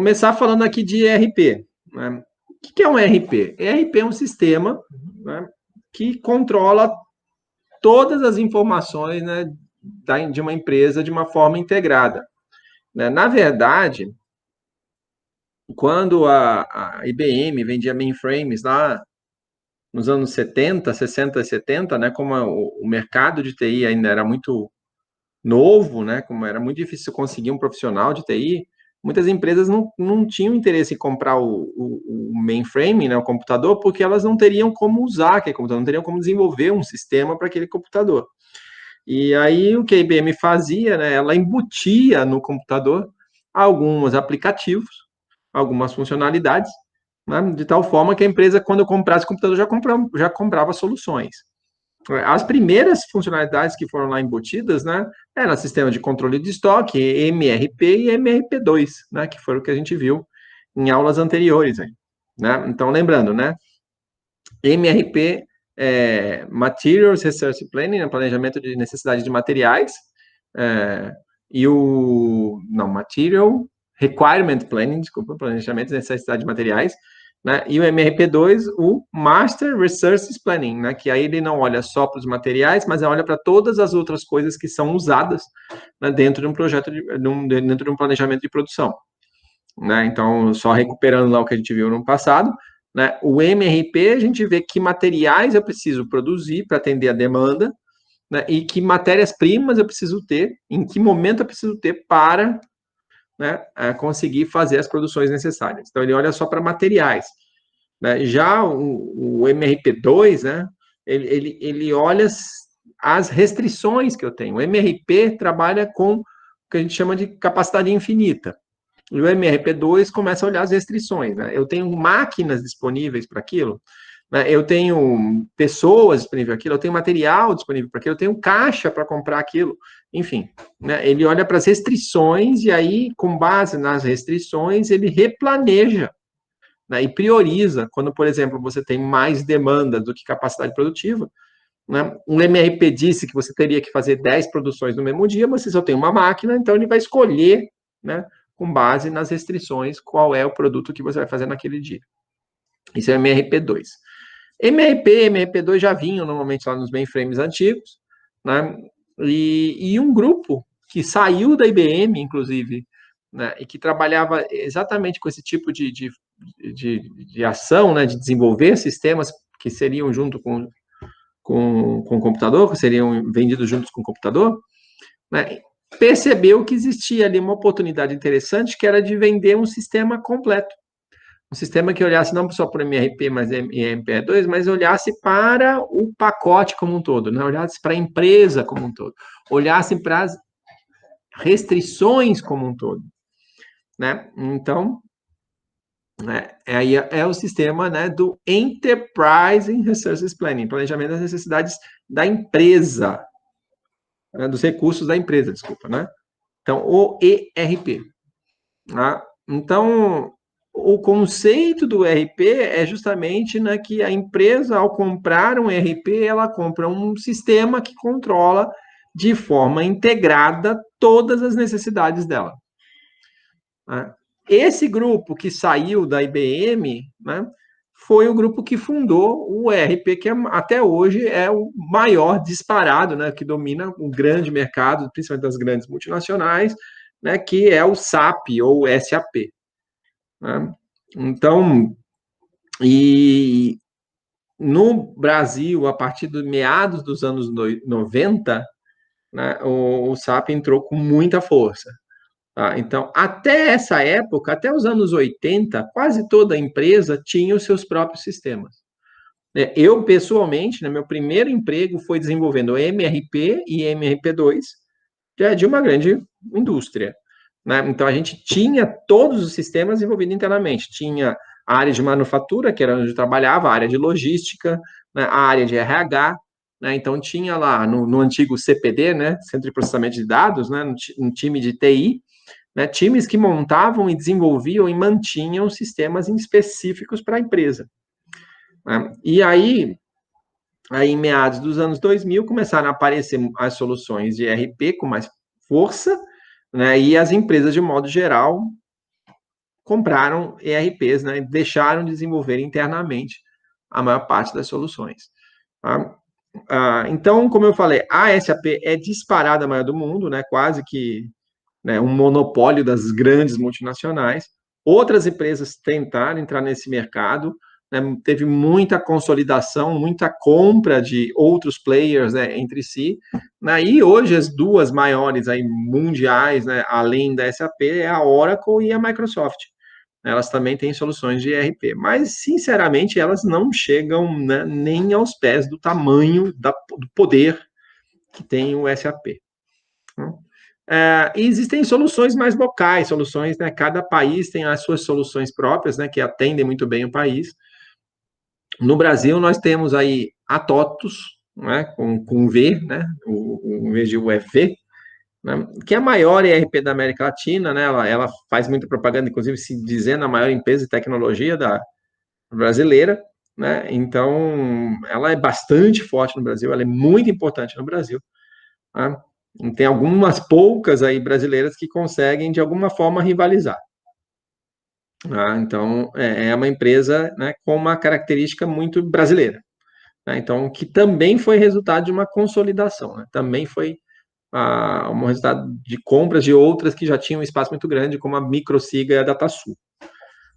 começar falando aqui de ERP. Né? O que é um ERP? ERP é um sistema, né, que controla todas as informações, né, de uma empresa de uma forma integrada. Né? Na verdade, quando a IBM vendia mainframes lá nos anos 70, 60 e 70, né, como o mercado de TI ainda era muito novo, né, como era muito difícil conseguir um profissional de TI, muitas empresas não tinham interesse em comprar o mainframe, né, o computador, porque elas não teriam como usar aquele computador, não teriam como desenvolver um sistema para aquele computador. E aí o que a IBM fazia, né, ela embutia no computador alguns aplicativos, algumas funcionalidades, né, de tal forma que a empresa, quando comprasse o computador, já comprava soluções. As primeiras funcionalidades que foram lá embutidas, né, era sistema de controle de estoque, MRP e MRP2, né, que foi o que a gente viu em aulas anteriores. Né? Então, lembrando, né, MRP Materials Resource Planning, né, planejamento de necessidade de materiais, Material Requirement Planning, desculpa, planejamento de necessidade de materiais, né? E o MRP2, o Master Resources Planning, né? Que aí ele não olha só para os materiais, mas olha para todas as outras coisas que são usadas, né, dentro de um projeto, dentro de um planejamento de produção. Né? Então, só recuperando lá o que a gente viu no passado, né? O MRP, a gente vê que materiais eu preciso produzir para atender a demanda, né? E que matérias-primas eu preciso ter, em que momento eu preciso ter para, né, conseguir fazer as produções necessárias. Então, ele olha só para materiais. Né? Já o MRP2, né, ele olha as restrições que eu tenho. O MRP trabalha com o que a gente chama de capacidade infinita. E o MRP2 começa a olhar as restrições. Né? Eu tenho máquinas disponíveis para aquilo, né? Eu tenho pessoas disponíveis para aquilo, eu tenho material disponível para aquilo, eu tenho caixa para comprar aquilo. Enfim, né? Ele olha para as restrições e aí, com base nas restrições, ele replaneja, né? E prioriza. Quando, por exemplo, você tem mais demanda do que capacidade produtiva, né? Um MRP disse que você teria que fazer 10 produções no mesmo dia, mas você só tem uma máquina, então ele vai escolher, né, com base nas restrições, qual é o produto que você vai fazer naquele dia. Isso é MRP2. MRP, MRP2 já vinham normalmente lá nos mainframes antigos, né? E um grupo que saiu da IBM, inclusive, né, e que trabalhava exatamente com esse tipo de ação, né, de desenvolver sistemas que seriam junto com o computador, que seriam vendidos juntos com o computador, né, percebeu que existia ali uma oportunidade interessante, que era de vender um sistema completo. Um sistema que olhasse não só para o MRP, mas MRP2, mas olhasse para o pacote como um todo, né? Olhasse para a empresa como um todo, olhasse para as restrições como um todo. Né? Então, né, aí é o sistema, né, do Enterprise Resources Planning, planejamento das necessidades da empresa, né, dos recursos da empresa, desculpa, né? Então, o ERP. Né? Então, o conceito do ERP é justamente, né, que a empresa, ao comprar um ERP, ela compra um sistema que controla de forma integrada todas as necessidades dela. Né? Esse grupo que saiu da IBM, né, foi o grupo que fundou o ERP, que até hoje é o maior disparado, né, que domina o grande mercado, principalmente das grandes multinacionais, né, que é o SAP ou SAP. Né? Então, e no Brasil, a partir dos meados dos anos 90, né, o SAP entrou com muita força. Tá? Então, até essa época, até os anos 80, quase toda empresa tinha os seus próprios sistemas. Eu, pessoalmente, né, meu primeiro emprego foi desenvolvendo MRP e MRP2, que é de uma grande indústria. Né? Então, a gente tinha todos os sistemas envolvidos internamente. Tinha a área de manufatura, que era onde eu trabalhava, a área de logística, né, a área de RH. Né? Então, tinha lá no antigo CPD, né, Centro de Processamento de Dados, né, no time de TI, né, times que montavam e desenvolviam e mantinham sistemas específicos para a empresa. Né? E aí, em meados dos anos 2000, começaram a aparecer as soluções de ERP com mais força, né, e as empresas, de modo geral, compraram ERPs, né, e deixaram de desenvolver internamente a maior parte das soluções. Tá? Então, como eu falei, a SAP é disparada a maior do mundo, né, quase que, né, um monopólio das grandes multinacionais. Outras empresas tentaram entrar nesse mercado, né, teve muita consolidação, muita compra de outros players, né, entre si. Né, e hoje as duas maiores aí, mundiais, né, além da SAP, é a Oracle e a Microsoft. Elas também têm soluções de ERP, mas, sinceramente, elas não chegam, né, nem aos pés do tamanho do poder que tem o SAP. E existem soluções mais locais, soluções, né, cada país tem as suas soluções próprias, né, que atendem muito bem o país. No Brasil, nós temos aí a TOTUS, né, com V, né, o V de U é V, né, que é a maior ERP da América Latina, né, ela faz muita propaganda, inclusive se dizendo a maior empresa de tecnologia brasileira, né, então ela é bastante forte no Brasil, ela é muito importante no Brasil, né, tem algumas poucas aí brasileiras que conseguem, de alguma forma, rivalizar. Então, é uma empresa, né, com uma característica muito brasileira. Né, então, que também foi resultado de uma consolidação, né, também foi um resultado de compras de outras que já tinham um espaço muito grande, como a Microsiga e a DataSul.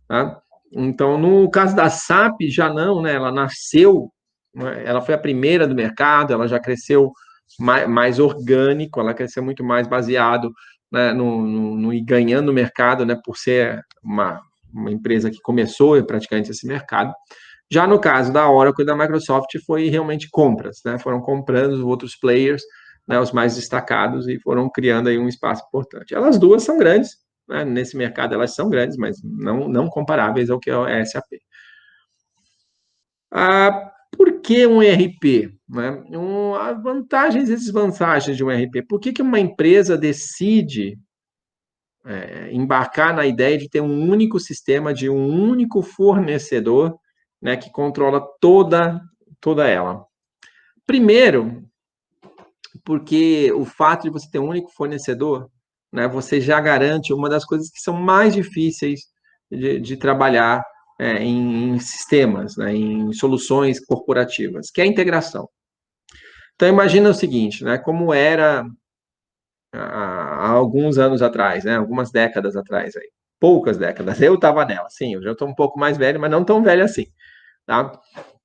Tá? Então, no caso da SAP, já não, né, ela nasceu, né, ela foi a primeira do mercado, ela já cresceu mais orgânico, ela cresceu muito mais baseado, né, no ir ganhando mercado, né, por ser uma empresa que começou praticamente esse mercado. Já no caso da Oracle e da Microsoft, foi realmente compras, né, foram comprando outros players, né, os mais destacados, e foram criando aí um espaço importante. Elas duas são grandes, né, nesse mercado elas são grandes, mas não comparáveis ao que é a SAP. Por que um ERP? Né? As vantagens e desvantagens de um ERP. Por que uma empresa decide embarcar na ideia de ter um único sistema, de um único fornecedor, né, que controla toda ela? Primeiro, porque o fato de você ter um único fornecedor, né, você já garante uma das coisas que são mais difíceis de trabalhar em sistemas, né, em soluções corporativas, que é a integração. Então, imagina o seguinte, né, como era há alguns anos atrás, né, algumas décadas atrás, aí, poucas décadas, eu estava nela, sim, eu já estou um pouco mais velho, mas não tão velho assim, tá?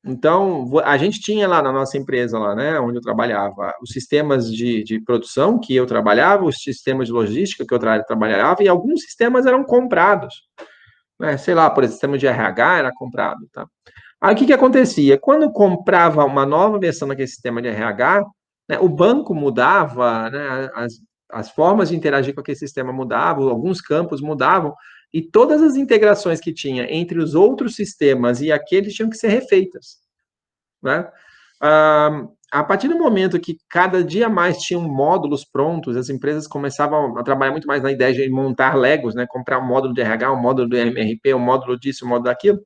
Então, a gente tinha lá na nossa empresa, lá, né, onde eu trabalhava, os sistemas de produção que eu trabalhava, os sistemas de logística que eu trabalhava, e alguns sistemas eram comprados. Né? Sei lá, por exemplo, o sistema de RH era comprado. Tá? Aí, o que acontecia? Quando comprava uma nova versão daquele sistema de RH, né, o banco mudava, né, as formas de interagir com aquele sistema mudavam, alguns campos mudavam, e todas as integrações que tinha entre os outros sistemas e aqueles tinham que ser refeitas. Né? A partir do momento que cada dia mais tinham módulos prontos, as empresas começavam a trabalhar muito mais na ideia de montar Legos, né? Comprar um módulo de RH, um módulo do MRP, um módulo disso, um módulo daquilo.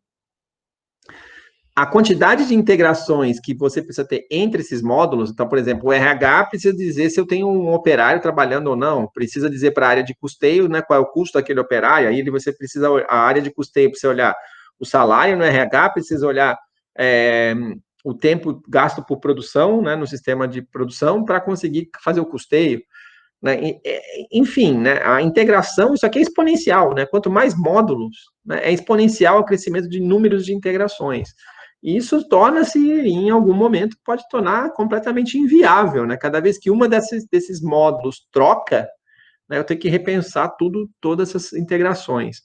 A quantidade de integrações que você precisa ter entre esses módulos, então, por exemplo, o RH precisa dizer se eu tenho um operário trabalhando ou não, precisa dizer para a área de custeio, né, qual é o custo daquele operário, aí você precisa, a área de custeio precisa olhar o salário no RH, precisa olhar o tempo gasto por produção, né, no sistema de produção, para conseguir fazer o custeio. Né? Enfim, né, a integração, isso aqui é exponencial, né? Quanto mais módulos, né, é exponencial o crescimento de números de integrações. E isso torna-se, em algum momento, pode tornar completamente inviável, né? Cada vez que uma desses módulos troca, né, eu tenho que repensar todas essas integrações,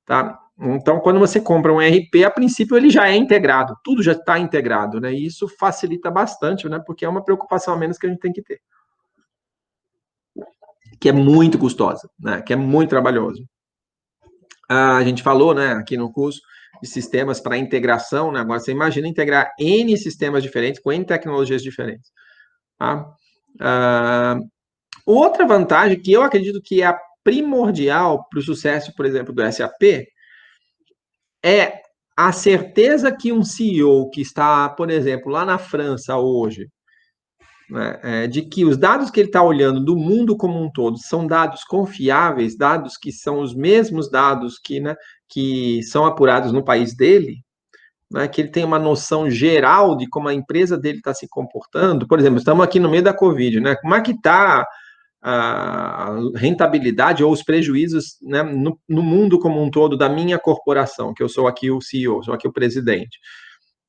tá? Então, quando você compra um ERP, a princípio ele já é integrado, tudo já está integrado, né? E isso facilita bastante, né? Porque é uma preocupação a menos que a gente tem que ter, que é muito custosa, né? Que é muito trabalhoso. A gente falou, né, aqui no curso, de sistemas para integração, né? Agora você imagina integrar N sistemas diferentes, com N tecnologias diferentes. Tá? Outra vantagem que eu acredito que é a primordial para o sucesso, por exemplo, do SAP, é a certeza que um CEO que está, por exemplo, lá na França hoje, né, de que os dados que ele está olhando do mundo como um todo são dados confiáveis, dados que são os mesmos dados que, né, que são apurados no país dele, né, que ele tem uma noção geral de como a empresa dele está se comportando. Por exemplo, estamos aqui no meio da Covid, né? Como é que está a rentabilidade ou os prejuízos, né, no mundo como um todo da minha corporação, que eu sou aqui o CEO, sou aqui o presidente,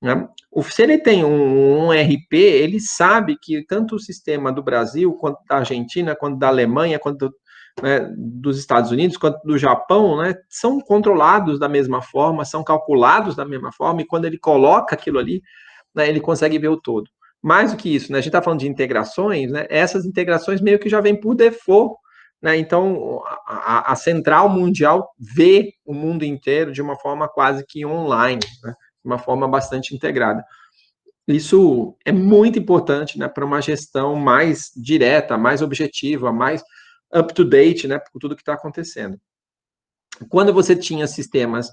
né? Se ele tem um RP, ele sabe que tanto o sistema do Brasil, quanto da Argentina, quanto da Alemanha, quanto, né, dos Estados Unidos, quanto do Japão, né, são controlados da mesma forma, são calculados da mesma forma, e quando ele coloca aquilo ali, né, ele consegue ver o todo. Mais do que isso, né, a gente está falando de integrações, né, essas integrações meio que já vêm por default, né, então a central mundial vê o mundo inteiro de uma forma quase que online, né, de uma forma bastante integrada. Isso é muito importante, né, para uma gestão mais direta, mais objetiva, mais up-to-date, né, por tudo que está acontecendo. Quando você tinha sistemas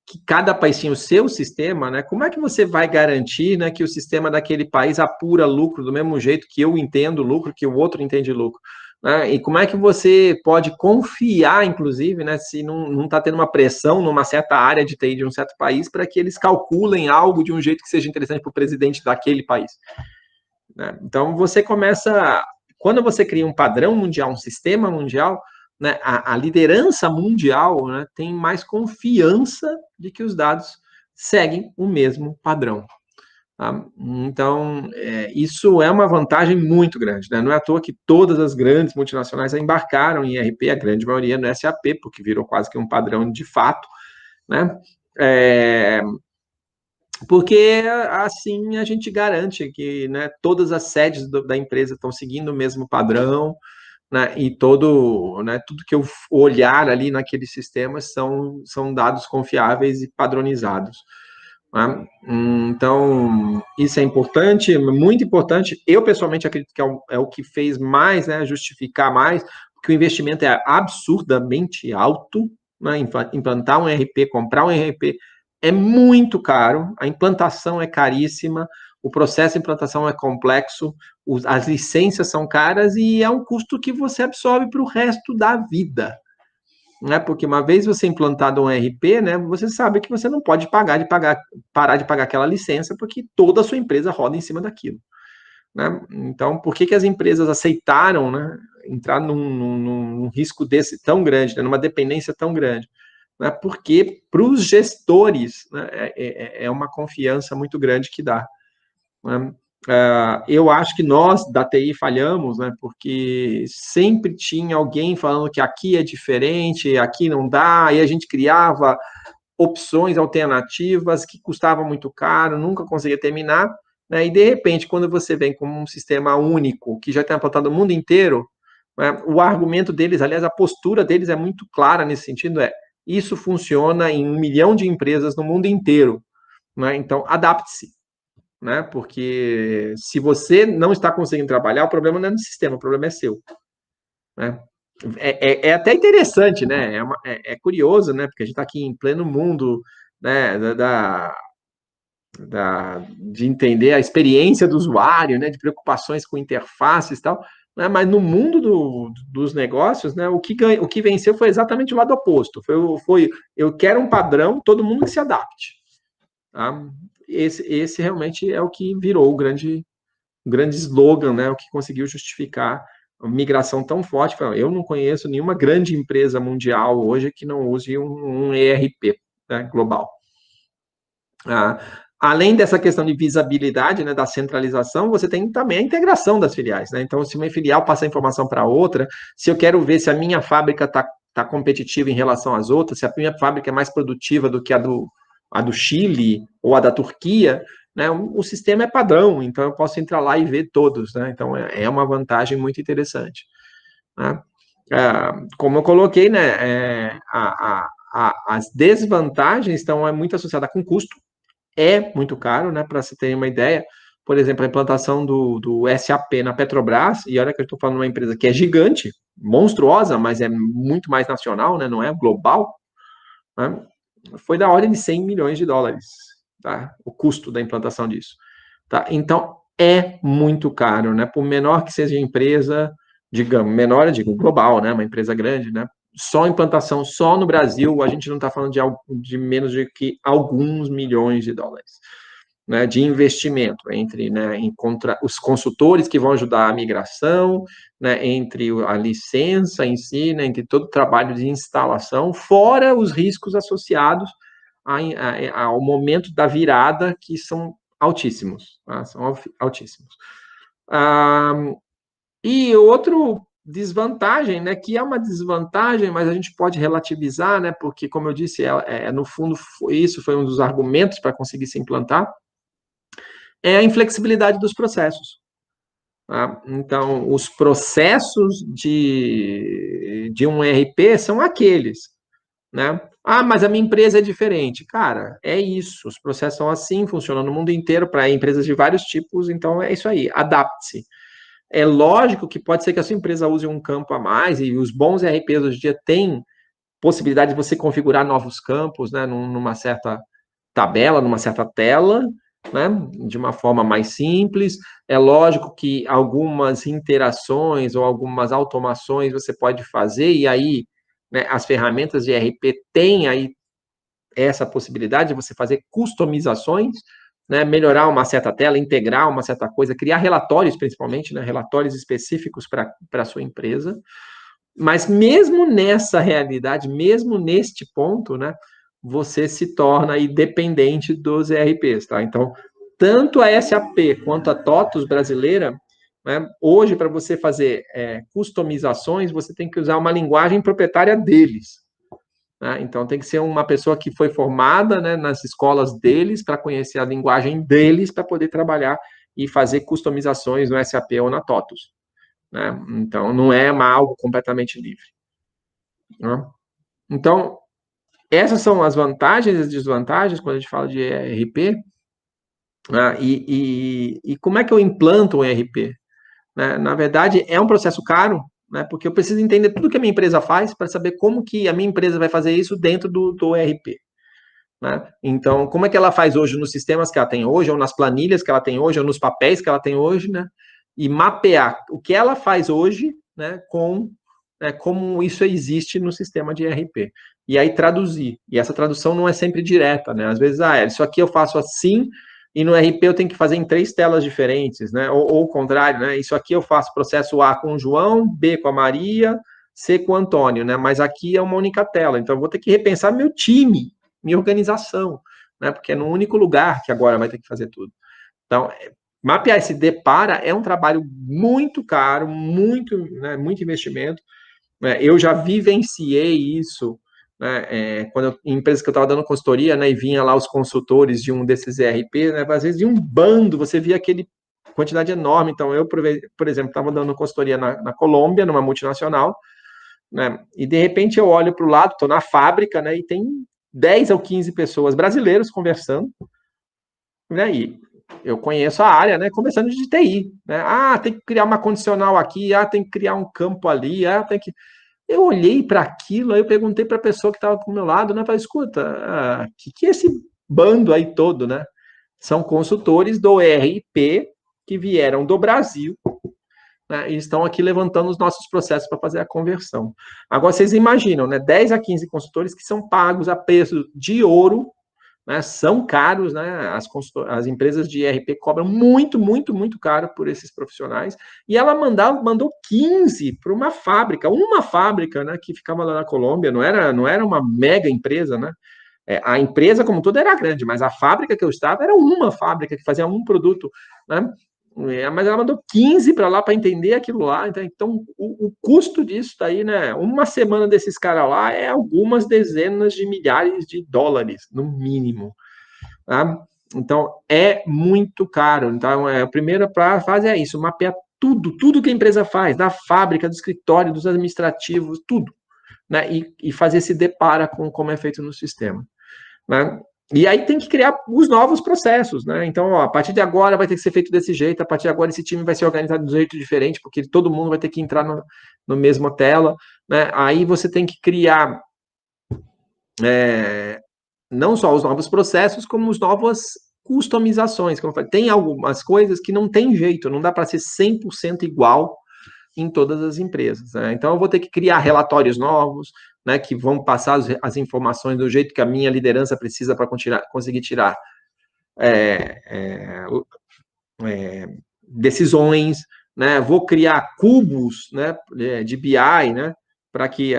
que cada país tinha o seu sistema, né, como é que você vai garantir, né, que o sistema daquele país apura lucro do mesmo jeito que eu entendo lucro, que o outro entende lucro? Né? E como é que você pode confiar, inclusive, né, se não está tendo uma pressão numa certa área de TI de um certo país para que eles calculem algo de um jeito que seja interessante para o presidente daquele país? Né? Então, você começa... Quando você cria um padrão mundial, um sistema mundial, né, a liderança mundial, né, tem mais confiança de que os dados seguem o mesmo padrão. Tá? Então, isso é uma vantagem muito grande. Né? Não é à toa que todas as grandes multinacionais embarcaram em ERP, a grande maioria no SAP, porque virou quase que um padrão de fato. Né? Porque assim a gente garante que, né, todas as sedes da empresa estão seguindo o mesmo padrão, né, e né, tudo que eu olhar ali naqueles sistemas são dados confiáveis e padronizados. Né? Então, isso é importante, muito importante. Eu, pessoalmente, acredito que é o que fez mais, né, justificar mais, porque o investimento é absurdamente alto, né, implantar um ERP, comprar um ERP, é muito caro, a implantação é caríssima, o processo de implantação é complexo, as licenças são caras e é um custo que você absorve para o resto da vida. Né? Porque uma vez você implantado um ERP, né, você sabe que você não pode parar de pagar aquela licença, porque toda a sua empresa roda em cima daquilo. Né? Então, por que as empresas aceitaram, né, entrar num risco desse tão grande, né, numa dependência tão grande? Né? Porque para os gestores, né, é uma confiança muito grande que dá. Né? Eu acho que nós da TI falhamos, né, porque sempre tinha alguém falando que aqui é diferente, aqui não dá, e a gente criava opções alternativas que custavam muito caro, nunca conseguia terminar, né, e de repente, quando você vem com um sistema único, que já está implantado no mundo inteiro, né, o argumento deles, aliás, a postura deles é muito clara nesse sentido, isso funciona em 1 milhão de empresas no mundo inteiro, né, então adapte-se. Né? Porque se você não está conseguindo trabalhar, o problema não é no sistema, o problema é seu. Né? É até interessante, né? É curioso, né? Porque a gente está aqui em pleno mundo, né? De entender a experiência do usuário, né? De preocupações com interfaces e tal. Né? Mas no mundo dos negócios, né? O que venceu foi exatamente o lado oposto. Foi eu quero um padrão, todo mundo que se adapte. Tá? Esse realmente é o que virou o grande slogan, né, o que conseguiu justificar a migração tão forte. Eu não conheço nenhuma grande empresa mundial hoje que não use um ERP, né, global. Além dessa questão de visibilidade, né, da centralização, você tem também a integração das filiais. Né? Então, se uma filial passa a informação para outra, se eu quero ver se a minha fábrica está competitiva em relação às outras, se a minha fábrica é mais produtiva do que a do Chile ou a da Turquia, né, o sistema é padrão, então eu posso entrar lá e ver todos. Né? Então, é uma vantagem muito interessante. Né? Como eu coloquei, né, as desvantagens estão muito associadas com custo, é muito caro, né, para você ter uma ideia. Por exemplo, a implantação do SAP na Petrobras, e olha que eu estou falando de uma empresa que é gigante, monstruosa, mas é muito mais nacional, né, não é global, né, foi da ordem de 100 milhões de dólares, tá? O custo da implantação disso. Tá? Então, é muito caro, né? Por menor que seja a empresa, digamos, menor, eu digo global, né? Uma empresa grande, né? só implantação, só no Brasil, a gente não está falando de menos de que alguns milhões de dólares, né, de investimento entre, né, os consultores que vão ajudar a migração, né, entre a licença em si, né, entre todo o trabalho de instalação, fora os riscos associados ao momento da virada, que são altíssimos, tá? São altíssimos. E outro desvantagem, né, que é uma desvantagem, mas a gente pode relativizar, né, porque, como eu disse, no fundo, isso foi um dos argumentos para conseguir se implantar, é a inflexibilidade dos processos. Tá? Então, os processos de um ERP são aqueles, né? Ah, mas a minha empresa é diferente. Cara, é isso. Os processos são assim, funcionam no mundo inteiro para empresas de vários tipos, então é isso aí. Adapte-se. É lógico que pode ser que a sua empresa use um campo a mais, e os bons ERPs hoje em dia têm possibilidade de você configurar novos campos, né, numa certa tabela, numa certa tela, né, de uma forma mais simples. É lógico que algumas interações ou algumas automações você pode fazer, e aí, né, as ferramentas de ERP têm aí essa possibilidade de você fazer customizações, né, melhorar uma certa tela, integrar uma certa coisa, criar relatórios, principalmente, né, relatórios específicos para a sua empresa. Mas mesmo nessa realidade, mesmo neste ponto, né, você se torna aí dependente dos ERPs, tá? Então, tanto a SAP quanto a TOTUS brasileira, né, hoje, para você fazer customizações, você tem que usar uma linguagem proprietária deles. Né? Então, tem que ser uma pessoa que foi formada, né, nas escolas deles, para conhecer a linguagem deles, para poder trabalhar e fazer customizações no SAP ou na TOTUS. Né? Então, não é algo completamente livre. Né? Então, essas são as vantagens e as desvantagens quando a gente fala de ERP. Né? E como é que eu implanto um ERP? Né? Na verdade, é um processo caro, né? Porque eu preciso entender tudo que a minha empresa faz para saber como que a minha empresa vai fazer isso dentro do ERP. Né? Então, como é que ela faz hoje nos sistemas que ela tem hoje, ou nas planilhas que ela tem hoje, ou nos papéis que ela tem hoje, né? E mapear o que ela faz hoje, né, com como isso existe no sistema de ERP. E aí traduzir. E essa tradução não é sempre direta, né? Às vezes, isso aqui eu faço assim, e no ERP eu tenho que fazer em 3 telas diferentes, né? Ou o contrário, né? Isso aqui eu faço processo A com o João, B com a Maria, C com o Antônio, né? Mas aqui é uma única tela, então eu vou ter que repensar meu time, minha organização, né? Porque é no único lugar que agora vai ter que fazer tudo. Então, mapear esse depara é um trabalho muito caro, muito, né, muito investimento. Eu já vivenciei isso, né, em empresas que eu estava dando consultoria, né, e vinha lá os consultores de um desses ERP, né, às vezes de um bando, você via aquele quantidade enorme. Então, eu, por exemplo, estava dando consultoria na Colômbia, numa multinacional, né, e de repente eu olho para o lado, estou na fábrica, né, e tem 10 ou 15 pessoas brasileiros conversando, né, e eu conheço a área, né, conversando de TI, né, tem que criar uma condicional aqui, tem que criar um campo ali, tem que... Eu olhei para aquilo, aí eu perguntei para a pessoa que estava do meu lado, né, falei, escuta, que é esse bando aí todo, né? São consultores do ERP que vieram do Brasil, né, e estão aqui levantando os nossos processos para fazer a conversão. Agora, vocês imaginam, né, 10 a 15 consultores que são pagos a preço de ouro, né, são caros, né, as empresas de ERP cobram muito, muito, muito caro por esses profissionais, e ela mandou 15 para uma fábrica, né, que ficava lá na Colômbia, não era uma mega empresa, né, a empresa como toda era grande, mas a fábrica que eu estava era uma fábrica que fazia um produto, né, mas ela mandou 15 para lá para entender aquilo lá. Então o custo disso daí, né? Uma semana desses caras lá é algumas dezenas de milhares de dólares, no mínimo. Tá? Então é muito caro. Então, a primeira fase é isso: mapear tudo que a empresa faz, da fábrica, do escritório, dos administrativos, tudo. Né? E fazer esse depara com como é feito no sistema. Né? E aí tem que criar os novos processos, né? Então, a partir de agora vai ter que ser feito desse jeito, a partir de agora esse time vai ser organizado de um jeito diferente, porque todo mundo vai ter que entrar no mesmo tela, né? Aí você tem que criar não só os novos processos, como as novas customizações. Como eu falei, tem algumas coisas que não tem jeito, não dá para ser 100% igual, em todas as empresas, né? Então, eu vou ter que criar relatórios novos, né, que vão passar as informações do jeito que a minha liderança precisa para conseguir tirar decisões, né? Vou criar cubos, né, de BI, né, para que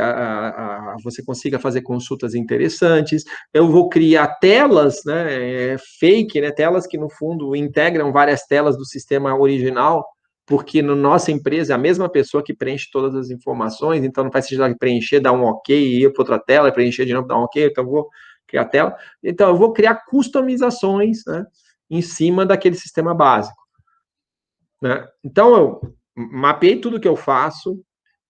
você consiga fazer consultas interessantes. Eu vou criar telas, né, fake, né, telas que no fundo integram várias telas do sistema original, porque na nossa empresa é a mesma pessoa que preenche todas as informações, então não faz sentido preencher, dar um ok, ir para outra tela, preencher de novo, dar um ok, então eu vou criar tela. Então eu vou criar customizações, né, em cima daquele sistema básico, né? Então eu mapeei tudo que eu faço,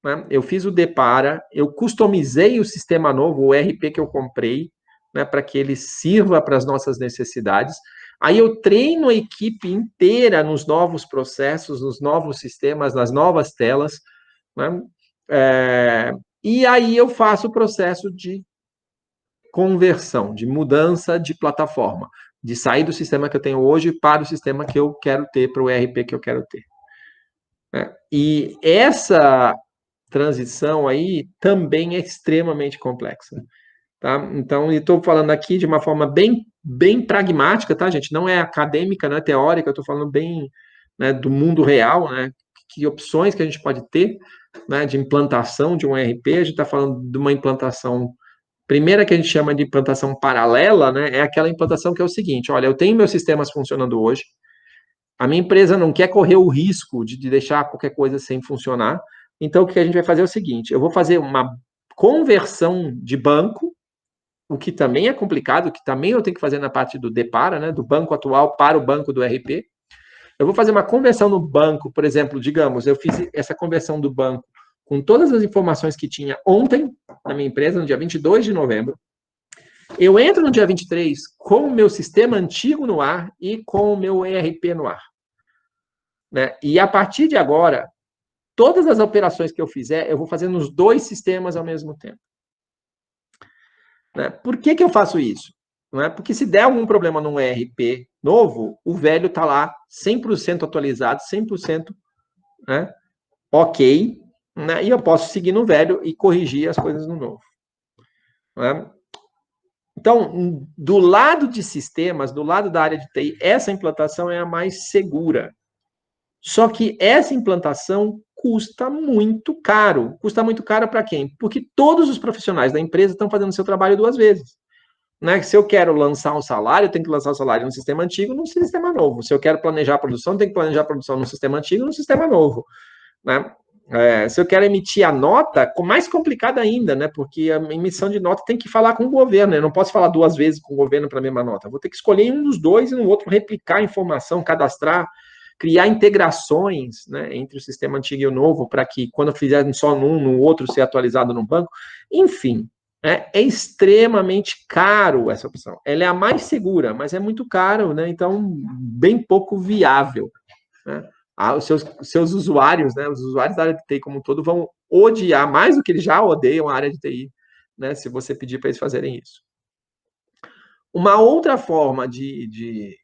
né? Eu fiz o Depara, eu customizei o sistema novo, o ERP que eu comprei, né, para que ele sirva para as nossas necessidades. Aí eu treino a equipe inteira nos novos processos, nos novos sistemas, nas novas telas, né? E aí eu faço o processo de conversão, de mudança de plataforma, de sair do sistema que eu tenho hoje para o sistema que eu quero ter, para o ERP que eu quero ter, né? E essa transição aí também é extremamente complexa, tá? Então, estou falando aqui de uma forma bem pragmática, tá, gente? Não é acadêmica, não é teórica, eu estou falando bem, né, do mundo real, né? Que opções que a gente pode ter, né, de implantação de um ERP. A gente está falando de uma implantação, primeira que a gente chama de implantação paralela, né? É aquela implantação que é o seguinte: olha, eu tenho meus sistemas funcionando hoje, a minha empresa não quer correr o risco de deixar qualquer coisa sem funcionar. Então, o que a gente vai fazer é o seguinte: eu vou fazer uma conversão de banco, o que também é complicado, que também eu tenho que fazer na parte do Depara, né, do banco atual para o banco do RP. Eu vou fazer uma conversão no banco, por exemplo, digamos, eu fiz essa conversão do banco com todas as informações que tinha ontem na minha empresa, no dia 22 de novembro. Eu entro no dia 23 com o meu sistema antigo no ar e com o meu ERP no ar, né? E a partir de agora, todas as operações que eu fizer, eu vou fazer nos dois sistemas ao mesmo tempo, né? Por que eu faço isso? Não é? Porque se der algum problema num ERP novo, o velho está lá 100% atualizado, 100%, né, ok, né, e eu posso seguir no velho e corrigir as coisas no novo, né? Então, do lado de sistemas, do lado da área de TI, essa implantação é a mais segura. Só que essa implantação custa muito caro. Custa muito caro para quem? Porque todos os profissionais da empresa estão fazendo o seu trabalho duas vezes, né? Se eu quero lançar um salário, eu tenho que lançar o salário no sistema antigo, no sistema novo. Se eu quero planejar a produção, eu tenho que planejar a produção no sistema antigo, no sistema novo, né? Se eu quero emitir a nota, mais complicado ainda, né? Porque a emissão de nota tem que falar com o governo, né? Eu não posso falar duas vezes com o governo para a mesma nota. Eu vou ter que escolher um dos dois e no outro replicar a informação, cadastrar, criar integrações, né, entre o sistema antigo e o novo, para que quando eu fizer só num, no outro ser atualizado no banco. Enfim, é extremamente caro essa opção. Ela é a mais segura, mas é muito caro, né? Então, bem pouco viável, né? Os seus usuários, né, os usuários da área de TI como um todo vão odiar, mais do que eles já odeiam a área de TI, né, se você pedir para eles fazerem isso. Uma outra forma de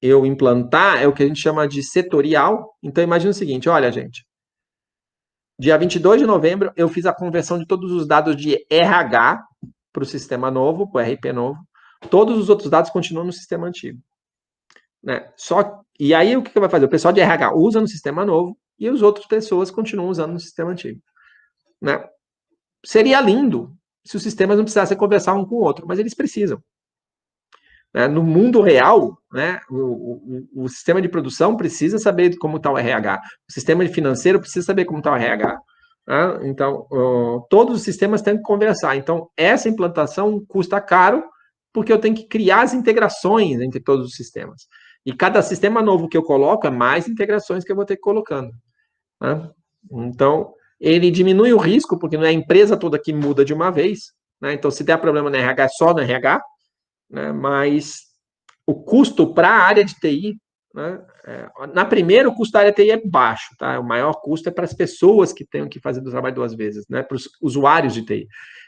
eu implantar é o que a gente chama de setorial. Então, imagina o seguinte: olha, gente, dia 22 de novembro, eu fiz a conversão de todos os dados de RH para o sistema novo, para o RP novo. Todos os outros dados continuam no sistema antigo, né? E aí, o que vai fazer? O pessoal de RH usa no sistema novo e as outras pessoas continuam usando no sistema antigo, né? Seria lindo se os sistemas não precisassem conversar um com o outro, mas eles precisam. No mundo real, né, o sistema de produção precisa saber como está o RH, o sistema financeiro precisa saber como está o RH. Né? Então, todos os sistemas têm que conversar. Então, essa implantação custa caro, porque eu tenho que criar as integrações entre todos os sistemas. E cada sistema novo que eu coloco é mais integrações que eu vou ter que ir colocando. Né? Então, ele diminui o risco, porque não é a empresa toda que muda de uma vez. Né? Então, se der problema no RH, é só no RH. Né, mas o custo para a área de TI, né, na primeira, o custo da área de TI é baixo, tá? O maior custo é para as pessoas que tenham que fazer o trabalho duas vezes, né, para os usuários de TI.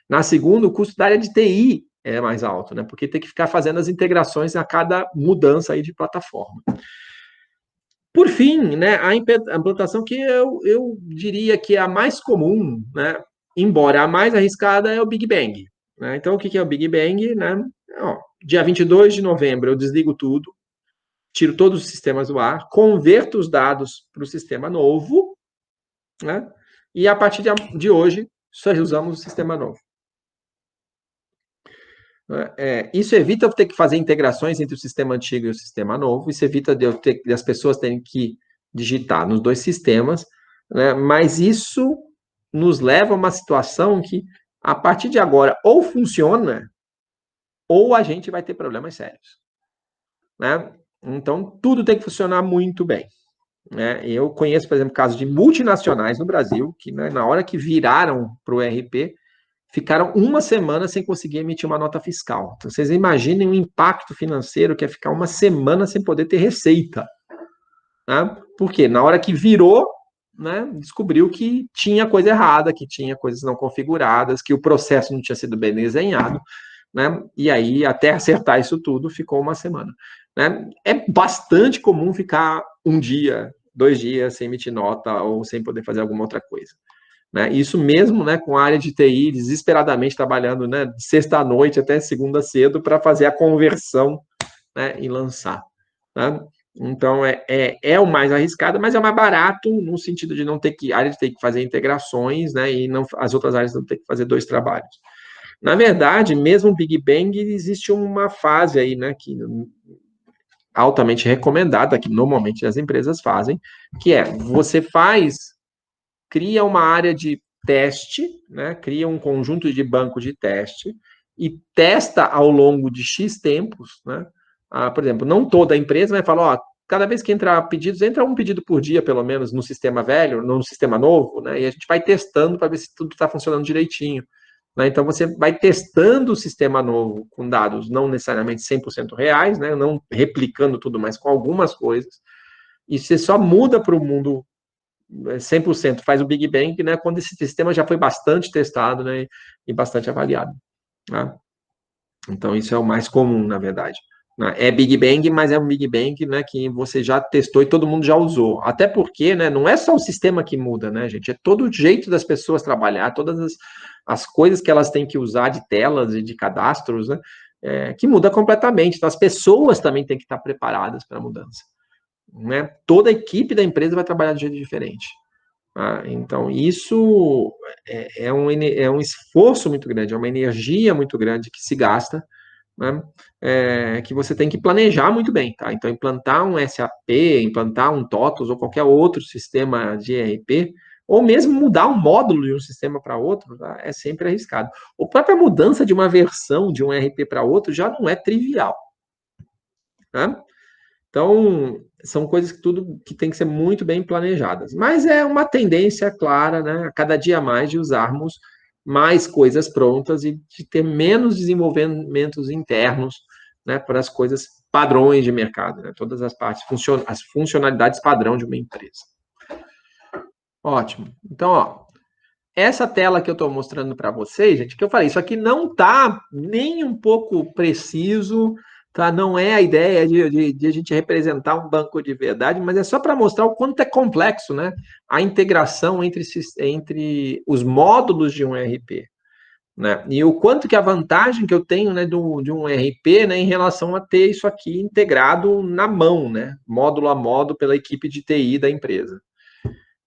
Na segunda, o custo da área de TI é mais alto, né, porque tem que ficar fazendo as integrações a cada mudança aí de plataforma. Por fim, né, a implantação que eu diria que é a mais comum, né, embora a mais arriscada, é o Big Bang. Né? Então, o que é o Big Bang? Né? Ó, dia 22 de novembro, eu desligo tudo, tiro todos os sistemas do ar, converto os dados para o sistema novo, né? E a partir de hoje, só usamos o sistema novo. Isso evita eu ter que fazer integrações entre o sistema antigo e o sistema novo, isso evita de as pessoas terem que digitar nos dois sistemas, né? Mas isso nos leva a uma situação que, a partir de agora, ou funciona, ou a gente vai ter problemas sérios. Né? Então, tudo tem que funcionar muito bem. Né? Eu conheço, por exemplo, casos de multinacionais no Brasil, que né, na hora que viraram para o ERP, ficaram uma semana sem conseguir emitir uma nota fiscal. Então, vocês imaginem o impacto financeiro que é ficar uma semana sem poder ter receita. Né? Porque na hora que virou, né, descobriu que tinha coisa errada, que tinha coisas não configuradas, que o processo não tinha sido bem desenhado, né? E aí, até acertar isso tudo, ficou uma semana. Né? É bastante comum ficar um dia, 2 dias sem emitir nota ou sem poder fazer alguma outra coisa. Né? Isso mesmo, né, com a área de TI desesperadamente trabalhando, né, de sexta à noite até segunda cedo para fazer a conversão, né, e lançar. Tá? Então, é o mais arriscado, mas é o mais barato no sentido de não ter que, a área de ter que fazer integrações, né, e não, as outras áreas não ter que fazer 2 trabalhos. Na verdade, mesmo o Big Bang, existe uma fase aí, né, que altamente recomendada, que normalmente as empresas fazem, que é, você cria uma área de teste, né, cria um conjunto de banco de teste e testa ao longo de X tempos, né, por exemplo, não toda a empresa vai falar, ó, cada vez que entrar pedidos, entra um pedido por dia, pelo menos, no sistema velho, no sistema novo, né, e a gente vai testando para ver se tudo está funcionando direitinho. Né? Então, você vai testando o sistema novo com dados não necessariamente 100% reais, né? Não replicando tudo, mas com algumas coisas. E você só muda para o mundo 100%, faz o Big Bang, né? Quando esse sistema já foi bastante testado, né? E bastante avaliado. Né? Então, isso é o mais comum, na verdade. É Big Bang, mas é um Big Bang, né, que você já testou e todo mundo já usou. Até porque, né, não é só o sistema que muda, né, gente? É todo o jeito das pessoas trabalhar, todas as coisas que elas têm que usar de telas e de cadastros, né, que muda completamente. Então, as pessoas também têm que estar preparadas para a mudança. Né? Toda a equipe da empresa vai trabalhar de jeito diferente. Então, isso é um esforço muito grande, é uma energia muito grande que se gasta, né? Que você tem que planejar muito bem, tá? Então, implantar um SAP, implantar um TOTOS ou qualquer outro sistema de ERP, ou mesmo mudar um módulo de um sistema para outro, tá? É sempre arriscado. A própria mudança de uma versão de um ERP para outro já não é trivial, tá? Então, são coisas que tudo que tem que ser muito bem planejadas. Mas é uma tendência clara, né, a cada dia mais de usarmos mais coisas prontas e de ter menos desenvolvimentos internos, né, para as coisas padrões de mercado, né, todas as partes, as funcionalidades padrão de uma empresa. Ótimo. Então, ó, essa tela que eu estou mostrando para vocês, gente, que eu falei, isso aqui não está nem um pouco preciso, tá? Não é a ideia de a gente representar um banco de verdade, mas é só para mostrar o quanto é complexo, né? A integração entre os módulos de um ERP. Né? E o quanto que a vantagem que eu tenho, né, de um ERP, né, em relação a ter isso aqui integrado na mão, né? Módulo a módulo pela equipe de TI da empresa.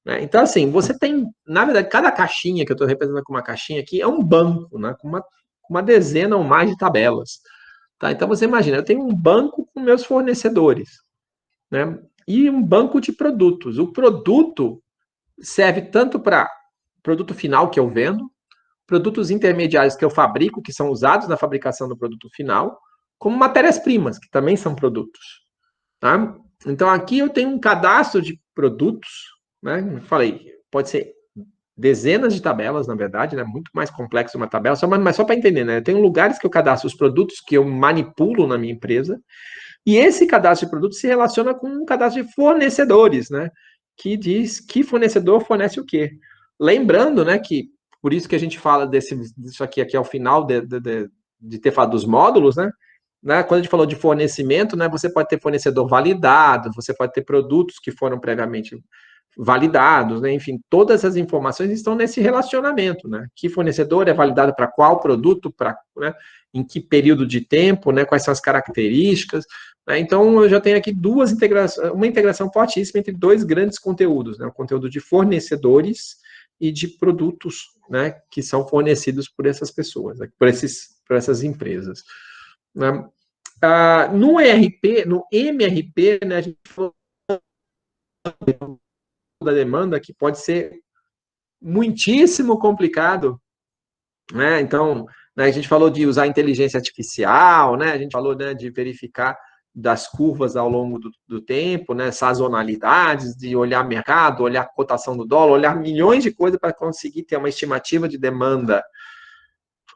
Né? Então, assim, você tem, na verdade, cada caixinha que eu estou representando com uma caixinha aqui é um banco, né? Com uma dezena ou mais de tabelas. Tá? Então, você imagina, eu tenho um banco com meus fornecedores, né? E um banco de produtos. O produto serve tanto para produto final que eu vendo, produtos intermediários que eu fabrico, que são usados na fabricação do produto final, como matérias-primas, que também são produtos. Tá? Então, aqui eu tenho um cadastro de produtos, né? Falei, pode ser dezenas de tabelas, na verdade, né? Muito mais complexo uma tabela, mas só para entender, né? Eu tenho lugares que eu cadastro os produtos que eu manipulo na minha empresa, e esse cadastro de produtos se relaciona com um cadastro de fornecedores, né? Que diz que fornecedor fornece o quê. Lembrando, né, que por isso que a gente fala disso aqui ao final de ter falado dos módulos, né? né? Quando a gente falou de fornecimento, né, você pode ter fornecedor validado, você pode ter produtos que foram previamente validados, né? Enfim, todas as informações estão nesse relacionamento, né? Que fornecedor é validado para qual produto, para, né, em que período de tempo, né? Quais são as características, né? Então, eu já tenho aqui uma integração fortíssima entre dois grandes conteúdos, né? O conteúdo de fornecedores e de produtos, né? Que são fornecidos por essas pessoas, né, por essas empresas, né? No ERP, no MRP, né? A gente falou da demanda que pode ser muitíssimo complicado, né? Então, né, a gente falou de usar inteligência artificial, né? A gente falou, né, de verificar das curvas ao longo do tempo, né? Sazonalidades, de olhar mercado, olhar a cotação do dólar, olhar milhões de coisas para conseguir ter uma estimativa de demanda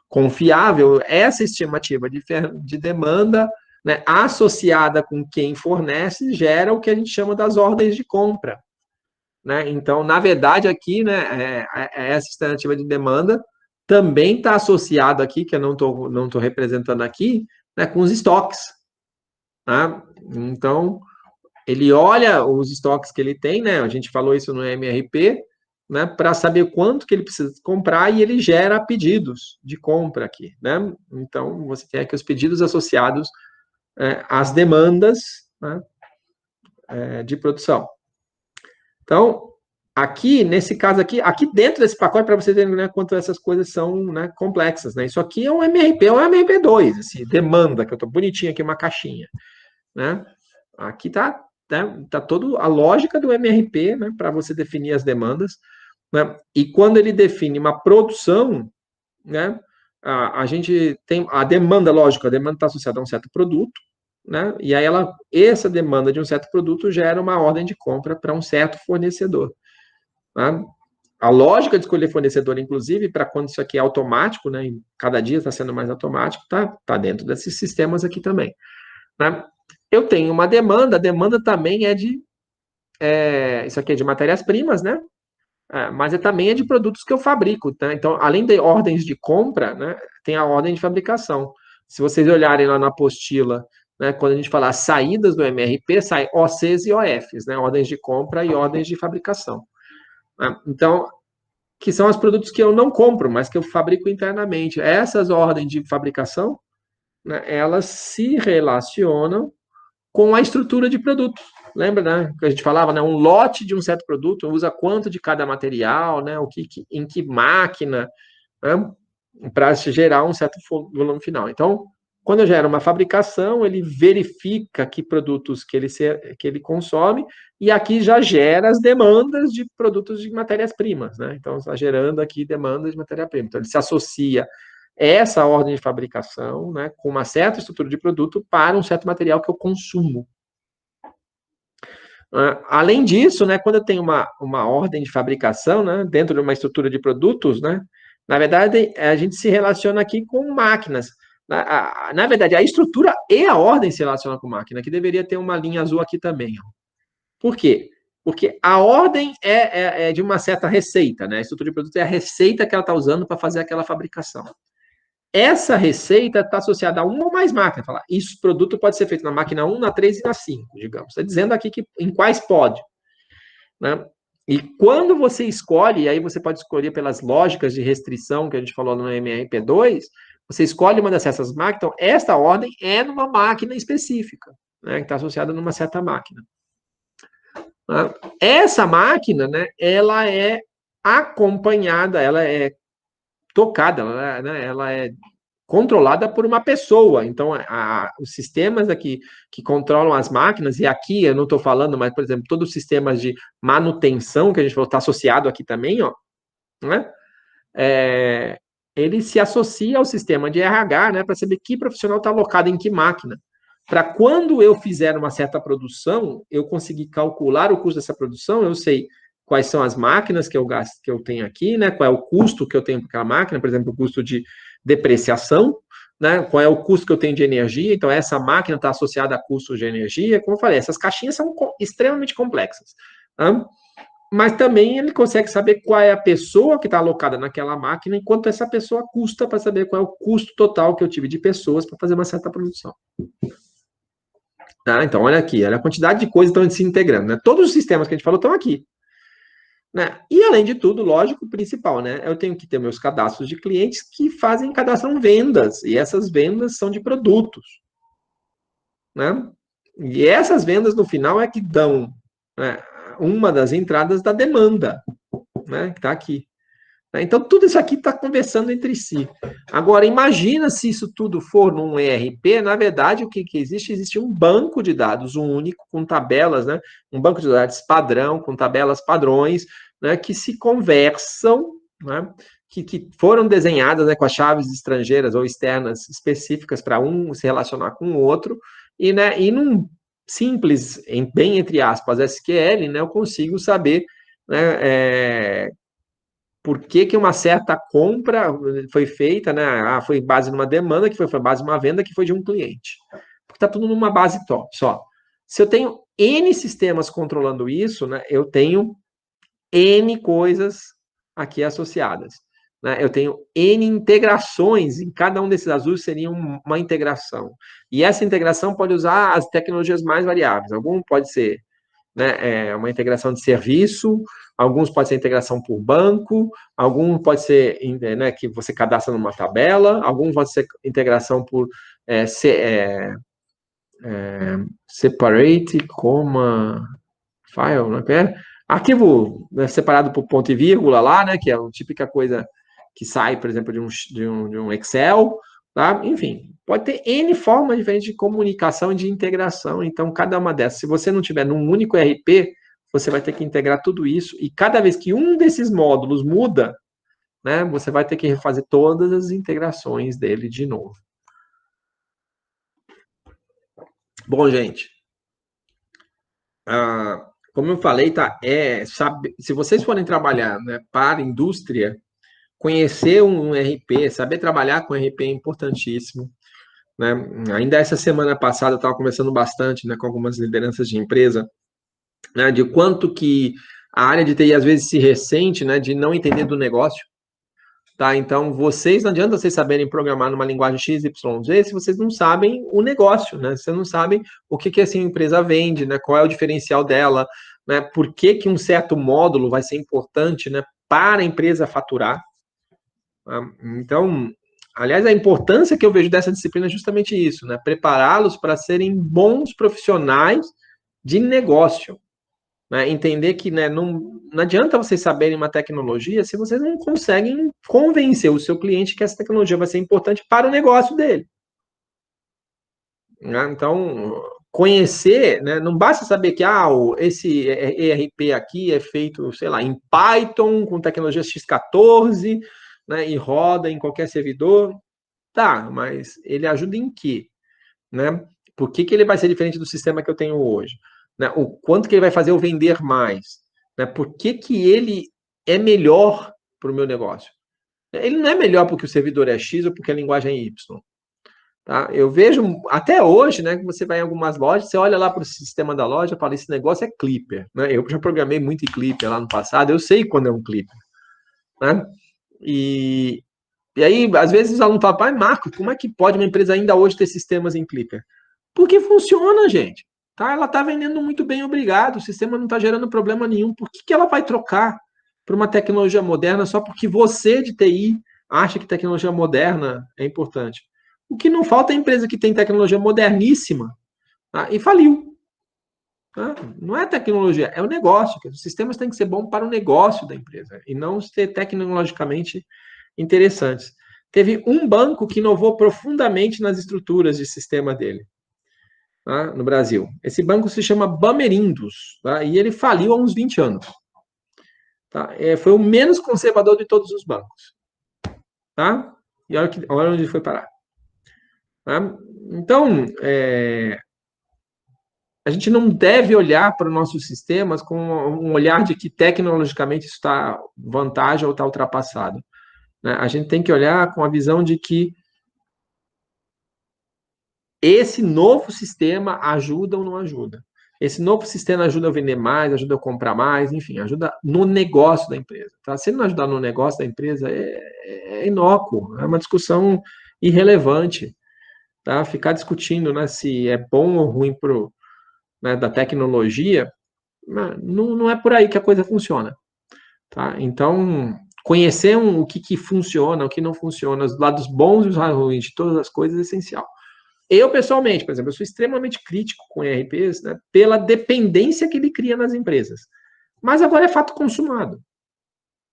confiável. Essa estimativa de demanda, né, associada com quem fornece, gera o que a gente chama das ordens de compra. Né? Então, na verdade, aqui, né, essa estimativa de demanda também está associado aqui, que eu não tô representando aqui, né, com os estoques. Tá? Então, ele olha os estoques que ele tem, né? A gente falou isso no MRP, né? Para saber quanto que ele precisa comprar e ele gera pedidos de compra aqui, né? Então, você tem aqui os pedidos associados às demandas, né, de produção. Então, aqui, nesse caso aqui dentro desse pacote, para você ver, né, quanto essas coisas são, né, complexas, né? Isso aqui é um MRP, é um MRP2, assim, demanda, que eu estou bonitinho aqui, uma caixinha, né? Aqui tá, né, tá toda a lógica do MRP, né, para você definir as demandas, né? E quando ele define uma produção, né, a gente tem a demanda, lógico, a demanda está associada a um certo produto, né? E aí essa demanda de um certo produto gera uma ordem de compra para um certo fornecedor. Tá? A lógica de escolher fornecedor, inclusive, para quando isso aqui é automático, né? E cada dia está sendo mais automático, tá dentro desses sistemas aqui também. Né? Eu tenho uma demanda, a demanda também isso aqui é de matérias-primas, né? Mas também é de produtos que eu fabrico, tá? Então, além de ordens de compra, né, tem a ordem de fabricação. Se vocês olharem lá na apostila, né, quando a gente falar saídas do MRP, sai OCs e OFs, né, ordens de compra e ordens de fabricação. Né? Então, que são os produtos que eu não compro, mas que eu fabrico internamente. Essas ordens de fabricação, né, elas se relacionam com a estrutura de produto. Lembra, né, que a gente falava, né, um lote de um certo produto usa quanto de cada material, né, em que máquina, né, para gerar um certo volume final. Então, quando eu gero uma fabricação, ele verifica que produtos que ele consome, e aqui já gera as demandas de produtos de matérias-primas, né? Então, está gerando aqui demandas de matéria-prima. Então, ele se associa essa ordem de fabricação, né, com uma certa estrutura de produto para um certo material que eu consumo. Além disso, né, quando eu tenho uma ordem de fabricação, né, dentro de uma estrutura de produtos, né, na verdade, a gente se relaciona aqui com máquinas. Na verdade, a estrutura e a ordem se relacionam com máquina, que deveria ter uma linha azul aqui também. Ó. Por quê? Porque a ordem é de uma certa receita, né? A estrutura de produto é a receita que ela está usando para fazer aquela fabricação. Essa receita está associada a uma ou mais máquinas. Fala, isso produto pode ser feito na máquina 1, na 3 e na 5, digamos. Está dizendo aqui em quais pode. Né? E quando você escolhe, aí você pode escolher pelas lógicas de restrição que a gente falou no MRP2, você escolhe uma dessas máquinas, então esta ordem é numa máquina específica, né, que está associada numa certa máquina. Né? Essa máquina, né, ela é acompanhada, ela é tocada, ela é controlada por uma pessoa. Então, os sistemas aqui que controlam as máquinas, e aqui eu não estou falando, mas, por exemplo, todos os sistemas de manutenção, que a gente falou, está associado aqui também, ó, né? Ele se associa ao sistema de RH, né, para saber que profissional está alocado em que máquina. Para quando eu fizer uma certa produção, eu conseguir calcular o custo dessa produção, eu sei quais são as máquinas que eu gasto, que eu tenho aqui, né? Qual é o custo que eu tenho para aquela máquina, por exemplo, o custo de depreciação, né? Qual é o custo que eu tenho de energia, então essa máquina está associada a custos de energia, como eu falei, essas caixinhas são extremamente complexas. Tá? mas também ele consegue saber qual é a pessoa que está alocada naquela máquina e quanto essa pessoa custa para saber qual é o custo total que eu tive de pessoas para fazer uma certa produção. Tá? Então, olha aqui, olha a quantidade de coisas que estão se integrando. Né? Todos os sistemas que a gente falou estão aqui. Né? E, além de tudo, lógico, o principal, né? Eu tenho que ter meus cadastros de clientes que cadastram vendas, e essas vendas são de produtos. Né? E essas vendas, no final, é que dão, né, uma das entradas da demanda, né, que está aqui. Então, tudo isso aqui está conversando entre si. Agora, imagina se isso tudo for num ERP, na verdade, o que existe? Existe um banco de dados único, com tabelas, né? Um banco de dados padrão, com tabelas padrões, né? Que se conversam, né? Que foram desenhadas, né, com as chaves estrangeiras ou externas específicas para um se relacionar com o outro, e num simples, bem entre aspas, SQL, né, eu consigo saber, né, por que uma certa compra foi feita, né? Foi base numa demanda, que foi base numa venda, que foi de um cliente. Porque está tudo numa base só. Se eu tenho N sistemas controlando isso, né, eu tenho N coisas aqui associadas. Né? Eu tenho N integrações, em cada um desses azuis seria uma integração. E essa integração pode usar as tecnologias mais variáveis. Algum pode ser, né, uma integração de serviço, alguns pode ser integração por banco, algum pode ser, né, que você cadastra numa tabela, alguns pode ser integração por separate, comma, file, né, arquivo, né, separado por ponto e vírgula lá, né, que é a típica coisa que sai, por exemplo, de um Excel, tá? Enfim, pode ter N formas diferentes de comunicação e de integração. Então, cada uma dessas, se você não tiver num único ERP, você vai ter que integrar tudo isso, e cada vez que um desses módulos muda, né, você vai ter que refazer todas as integrações dele de novo. Bom, gente, como eu falei, tá, se vocês forem trabalhar, né, para a indústria, conhecer um RP, saber trabalhar com RP é importantíssimo. Né? Ainda essa semana passada eu estava conversando bastante, né, com algumas lideranças de empresa, né, de quanto que a área de TI às vezes se ressente, né, de não entender do negócio. Tá? Então, não adianta vocês saberem programar numa linguagem XYZ se vocês não sabem o negócio, né? Vocês não sabem o que essa empresa vende, né? Qual é o diferencial dela, né? Por que um certo módulo vai ser importante, né, para a empresa faturar. Então, aliás, a importância que eu vejo dessa disciplina é justamente isso, né? Prepará-los para serem bons profissionais de negócio. Né? Entender que, né, não adianta vocês saberem uma tecnologia se vocês não conseguem convencer o seu cliente que essa tecnologia vai ser importante para o negócio dele. Né? Então, conhecer, né, não basta saber que esse ERP aqui é feito, sei lá, em Python, com tecnologia X14, né, e roda em qualquer servidor. Tá, mas ele ajuda em quê? Né? Por que ele vai ser diferente do sistema que eu tenho hoje? Né? O quanto que ele vai fazer eu vender mais? Né? Por que ele é melhor para o meu negócio? Ele não é melhor porque o servidor é X ou porque a linguagem é Y. Tá? Eu vejo, até hoje, né, que você vai em algumas lojas, você olha lá para o sistema da loja e fala, esse negócio é Clipper. Né? Eu já programei muito em Clipper lá no passado, eu sei quando é um Clipper. Né? E aí, às vezes, os alunos falam, pai, Marco, como é que pode uma empresa ainda hoje ter sistemas em Clipper? Porque funciona, gente. Tá? Ela está vendendo muito bem, obrigado. O sistema não está gerando problema nenhum. Por que ela vai trocar para uma tecnologia moderna só porque você de TI acha que tecnologia moderna é importante? O que não falta é empresa que tem tecnologia moderníssima, tá? E faliu. Tá? Não é tecnologia, é o negócio. Os sistemas têm que ser bons para o negócio da empresa e não ser tecnologicamente interessantes. Teve um banco que inovou profundamente nas estruturas de sistema dele, tá, no Brasil. Esse banco se chama Bamerindos, tá, e ele faliu há uns 20 anos. Tá? Foi o menos conservador de todos os bancos. Tá? E olha onde ele foi parar. Tá? Então, a gente não deve olhar para os nossos sistemas com um olhar de que tecnologicamente isso está vantagem ou está ultrapassado. Né? A gente tem que olhar com a visão de que esse novo sistema ajuda ou não ajuda. Esse novo sistema ajuda a vender mais, ajuda a comprar mais, enfim, ajuda no negócio da empresa. Tá? Se ele não ajudar no negócio da empresa, é inócuo, é uma discussão irrelevante. Tá? Ficar discutindo, né, se é bom ou ruim né, da tecnologia, não é por aí que a coisa funciona. Tá? Então, conhecer o que funciona, o que não funciona, os lados bons e os ruins de todas as coisas é essencial. Eu, pessoalmente, por exemplo, eu sou extremamente crítico com ERPs, né, pela dependência que ele cria nas empresas. Mas agora é fato consumado.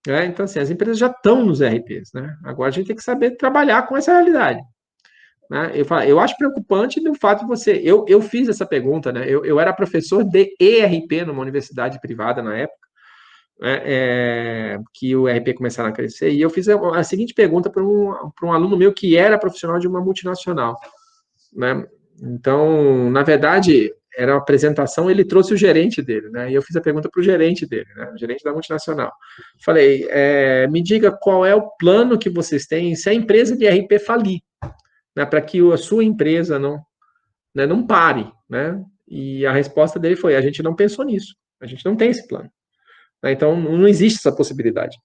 Né? Então, assim, as empresas já estão nos ERPs. Né? Agora a gente tem que saber trabalhar com essa realidade. Né? Eu acho preocupante o fato de você. Eu fiz essa pergunta, né? Eu era professor de ERP numa universidade privada na época, né? Que o ERP começaram a crescer, e eu fiz a seguinte pergunta para um aluno meu que era profissional de uma multinacional. Né? Então, na verdade, era uma apresentação, ele trouxe o gerente dele, né? E eu fiz a pergunta para o gerente dele, né? O gerente da multinacional. Falei, me diga qual é o plano que vocês têm se a empresa de ERP falir, né? Para que a sua empresa não pare, né? E a resposta dele foi, a gente não pensou nisso, a gente não tem esse plano. Né? Então, não existe essa possibilidade.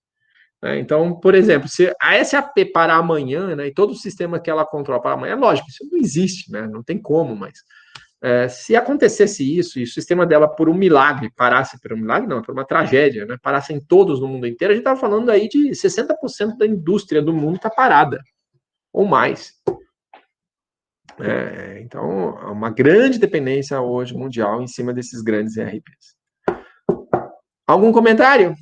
Né? Então, por exemplo, se a SAP parar amanhã, né, e todo o sistema que ela controla para amanhã, lógico, isso não existe, né, não tem como, mas se acontecesse isso, e o sistema dela, por um milagre, parasse por um milagre, não, por uma tragédia, né, parassem todos no mundo inteiro, a gente estava falando aí de 60% da indústria do mundo está parada, ou mais. Então, há uma grande dependência hoje mundial em cima desses grandes ERPs. Algum comentário?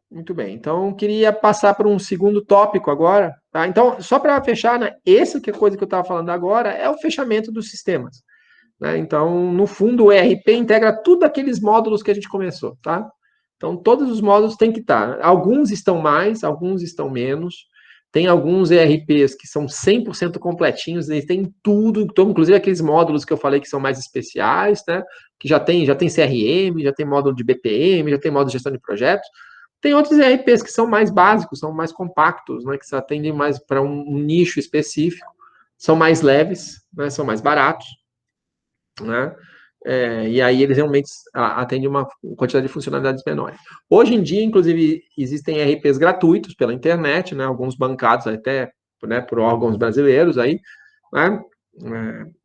Muito bem, então queria passar para um segundo tópico agora, tá? Então, só para fechar, né, essa que é a coisa que eu estava falando agora é o fechamento dos sistemas, né? Então, no fundo, o ERP integra tudo aqueles módulos que a gente começou, tá? Então, todos os módulos têm que estar. Alguns estão mais, alguns estão menos. Tem alguns ERPs que são 100% completinhos, eles têm tudo, então, inclusive aqueles módulos que eu falei que são mais especiais, né? Que já tem CRM, já tem módulo de BPM, já tem módulo de gestão de projetos. Tem outros ERPs que são mais básicos, são mais compactos, né, que se atendem mais para um nicho específico, são mais leves, né, são mais baratos, né, e aí eles realmente atendem uma quantidade de funcionalidades menores. Hoje em dia, inclusive, existem ERPs gratuitos pela internet, né, alguns bancados até, né, por órgãos brasileiros aí, né,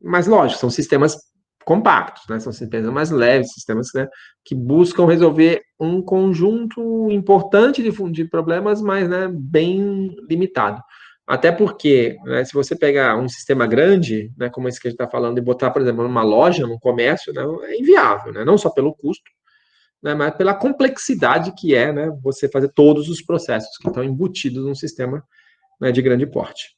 mas lógico, são sistemas compactos, né? São sistemas mais leves, sistemas, né, que buscam resolver um conjunto importante de problemas, mas, né, bem limitado. Até porque, né, se você pegar um sistema grande, né, como esse que a gente está falando, e botar, por exemplo, numa loja, num comércio, né, é inviável, né? Não só pelo custo, né, mas pela complexidade que é, né, você fazer todos os processos que estão embutidos num sistema, né, de grande porte.